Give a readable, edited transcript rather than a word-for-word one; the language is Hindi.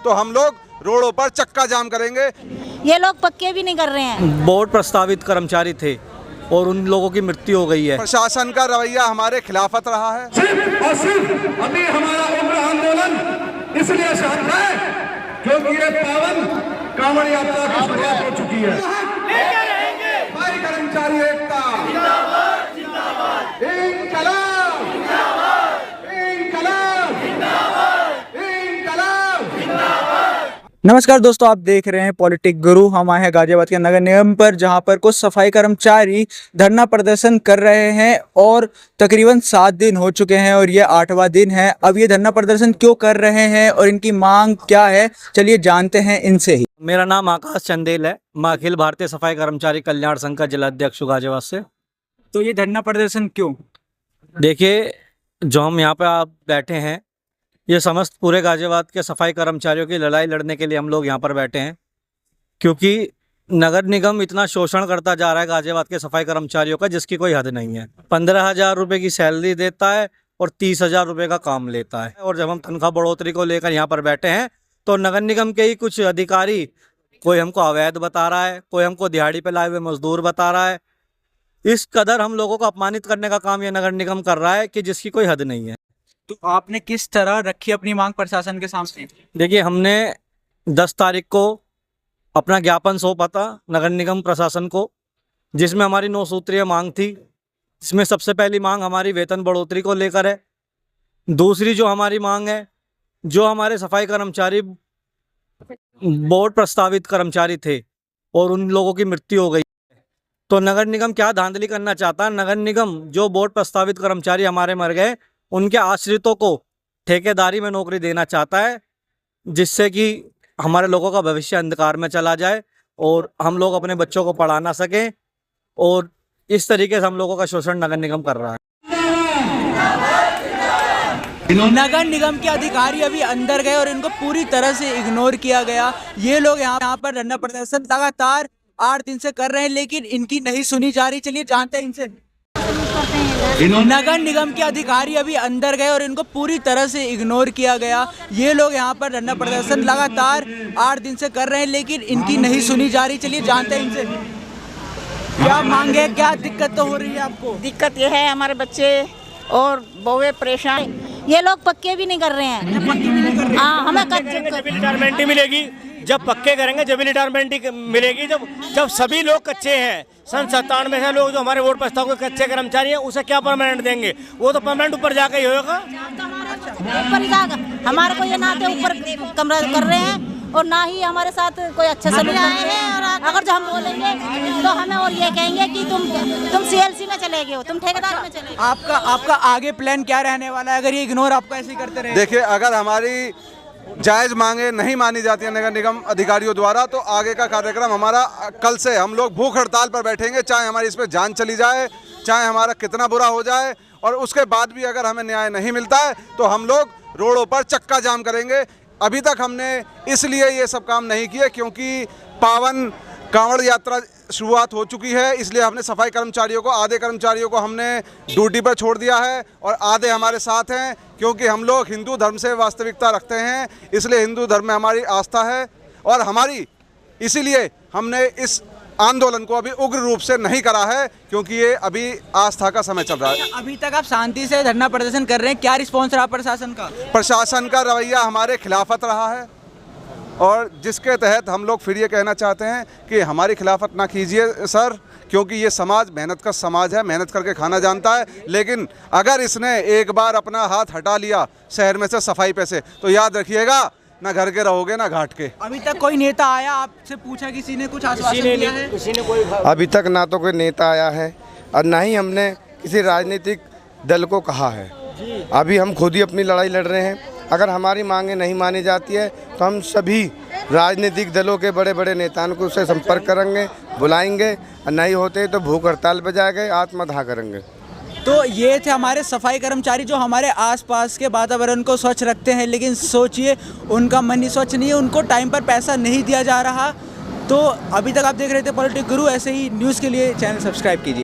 तो हम लोग रोडों पर चक्का जाम करेंगे। ये लोग पक्के भी नहीं कर रहे हैं। बोर्ड प्रस्तावित कर्मचारी थे और उन लोगों की मृत्यु हो गई है। प्रशासन का रवैया हमारे खिलाफत रहा है। सिर्फ और सिर्फ अभी हमारा उग्र आंदोलन इसलिए शांत है क्योंकि ये पावन कांवड़ यात्रा की शुरुआत हो चुकी है। भाई कर्मचारी एकता जिंदाबाद, जिंदाबाद। इंकलाब जिंदाबाद, इंकलाब जिंदाबाद, इंकलाब जिंदाबाद। नमस्कार दोस्तों, आप देख रहे हैं पॉलिटिक गुरु। हम आए हैं गाजियाबाद के नगर निगम पर, जहां पर कुछ सफाई कर्मचारी धरना प्रदर्शन कर रहे हैं और तकरीबन 7 दिन हो चुके हैं और ये 8वां दिन है। अब ये धरना प्रदर्शन क्यों कर रहे हैं और इनकी मांग क्या है, चलिए जानते हैं इनसे ही। मेरा नाम आकाश चंदेल है। मैं अखिल भारतीय सफाई कर्मचारी कल्याण संघ का जिला अध्यक्ष गाजियाबाद से। तो ये धरना प्रदर्शन क्यों? देखिए, जो हम यहाँ पे आप बैठे हैं, ये समस्त पूरे गाजियाबाद के सफाई कर्मचारियों की लड़ाई लड़ने के लिए हम लोग यहाँ पर बैठे हैं, क्योंकि नगर निगम इतना शोषण करता जा रहा है गाजियाबाद के सफाई कर्मचारियों का, जिसकी कोई हद नहीं है। 15,000 रुपये की सैलरी देता है और 30,000 रुपये का काम लेता है। और जब हम तनख्वाह बढ़ोतरी को लेकर यहाँ पर बैठे हैं तो नगर निगम के ही कुछ अधिकारी, कोई हमको अवैध बता रहा है, कोई हमको दिहाड़ी पे लाए हुए मजदूर बता रहा है। इस कदर हम लोगों को अपमानित करने का काम ये नगर निगम कर रहा है कि जिसकी कोई हद नहीं है। तो आपने किस तरह रखी अपनी मांग प्रशासन के सामने? देखिए, हमने 10 तारीख को अपना ज्ञापन सौंपा था नगर निगम प्रशासन को, जिसमें हमारी 9 सूत्रीय मांग थी। इसमें सबसे पहली मांग हमारी वेतन बढ़ोतरी को लेकर है। दूसरी जो हमारी मांग है, जो हमारे सफाई कर्मचारी बोर्ड प्रस्तावित कर्मचारी थे और उन लोगों की मृत्यु हो गई, तो नगर निगम क्या धांधली करना चाहता है। नगर निगम जो बोर्ड प्रस्तावित कर्मचारी हमारे मर गए, उनके आश्रितों को ठेकेदारी में नौकरी देना चाहता है, जिससे कि हमारे लोगों का भविष्य अंधकार में चला जाए और हम लोग अपने बच्चों को पढ़ा ना सकें। और इस तरीके से हम लोगों का शोषण नगर निगम कर रहा है। नगर निगम के अधिकारी अभी अंदर गए और इनको पूरी तरह से इग्नोर किया गया। ये लोग यहाँ पर धरना प्रदर्शन लगातार 8 दिन से कर रहे हैं, लेकिन इनकी नहीं सुनी जा रही। चलिए जानते हैं इनसे। नगर निगम के अधिकारी अभी अंदर गए और इनको पूरी तरह से इग्नोर किया गया। ये लोग यहाँ पर धरना प्रदर्शन लगातार 8 दिन से कर रहे हैं, लेकिन इनकी नहीं सुनी जा रही। चलिए जानते हैं इनसे। क्या मांगे, क्या दिक्कत तो हो रही है आपको? दिक्कत ये है, हमारे बच्चे और बहुएं परेशान। ये लोग पक्के भी नहीं कर रहे हैं। हाँ, हमें रिटायरमेंट मिलेगी जब पक्के करेंगे, जब रिटायरमेंट मिलेगी। जब सभी लोग कच्चे हैं, सन 97 से लोग जो हमारे वोट प्रस्ताव के कच्चे कर्मचारी हैं, उसे क्या परमानेंट देंगे? वो तो परमानेंट ऊपर जाकर ही होगा। ऊपर ही जाकर हमारे को ये ना तो ऊपर कमरा कर रहे हैं और ना ही हमारे साथ कोई अच्छे से मिल आए हैं। और अगर जो हम बोलेंगे तो हमें और ये कहेंगे कि तुम CLC में चले गए हो, तुम ठेकेदार में चले गए। आपका आगे प्लान क्या रहने वाला है अगर ये इग्नोर आपको ऐसे ही करते रहे? देखिए, अगर हमारी जायज़ मांगे नहीं मानी जाती है नगर निगम अधिकारियों द्वारा, तो आगे का कार्यक्रम हमारा कल से हम लोग भूख हड़ताल पर बैठेंगे, चाहे हमारी इस पर जान चली जाए, चाहे हमारा कितना बुरा हो जाए। और उसके बाद भी अगर हमें न्याय नहीं मिलता है तो हम लोग रोडों पर चक्का जाम करेंगे। अभी तक हमने इसलिए ये सब काम नहीं किए क्योंकि पावन कांवड़ यात्रा शुरुआत हो चुकी है, इसलिए हमने सफाई कर्मचारियों को, आधे कर्मचारियों को हमने ड्यूटी पर छोड़ दिया है और आधे हमारे साथ हैं, क्योंकि हम लोग हिंदू धर्म से वास्तविकता रखते हैं। इसलिए हिंदू धर्म में हमारी आस्था है और हमारी, इसीलिए हमने इस आंदोलन को अभी उग्र रूप से नहीं करा है, क्योंकि ये अभी आस्था का समय चल रहा है। अभी तक आप शांति से धरना प्रदर्शन कर रहे हैं, क्या रिस्पॉन्स रहा प्रशासन का? प्रशासन का रवैया हमारे खिलाफत रहा है और जिसके तहत हम लोग फिर ये कहना चाहते हैं कि हमारी खिलाफत ना कीजिए सर, क्योंकि ये समाज मेहनत का समाज है, मेहनत करके खाना जानता है। लेकिन अगर इसने एक बार अपना हाथ हटा लिया शहर में से सफाई पे से, तो याद रखिएगा, ना घर के रहोगे ना घाट के। अभी तक कोई नेता आया, आपसे पूछा किसी ने, कुछ आश्वासन दिया है? किसी ने कोई अभी तक ना तो कोई नेता आया है और ना ही हमने किसी राजनीतिक दल को कहा है। अभी हम खुद ही अपनी लड़ाई लड़ रहे हैं। अगर हमारी मांगें नहीं मानी जाती है तो हम सभी राजनीतिक दलों के बड़े बड़े नेताओं को उससे संपर्क करेंगे, बुलाएंगे, और नहीं होते तो भूख हड़ताल पर जाएंगे, आत्मदाह करेंगे। तो ये थे हमारे सफाई कर्मचारी जो हमारे आसपास के वातावरण को स्वच्छ रखते हैं, लेकिन सोचिए उनका मन ही स्वच्छ नहीं है, उनको टाइम पर पैसा नहीं दिया जा रहा। तो अभी तक आप देख रहे थे पॉलिटिक गुरु। ऐसे ही न्यूज़ के लिए चैनल सब्सक्राइब कीजिए।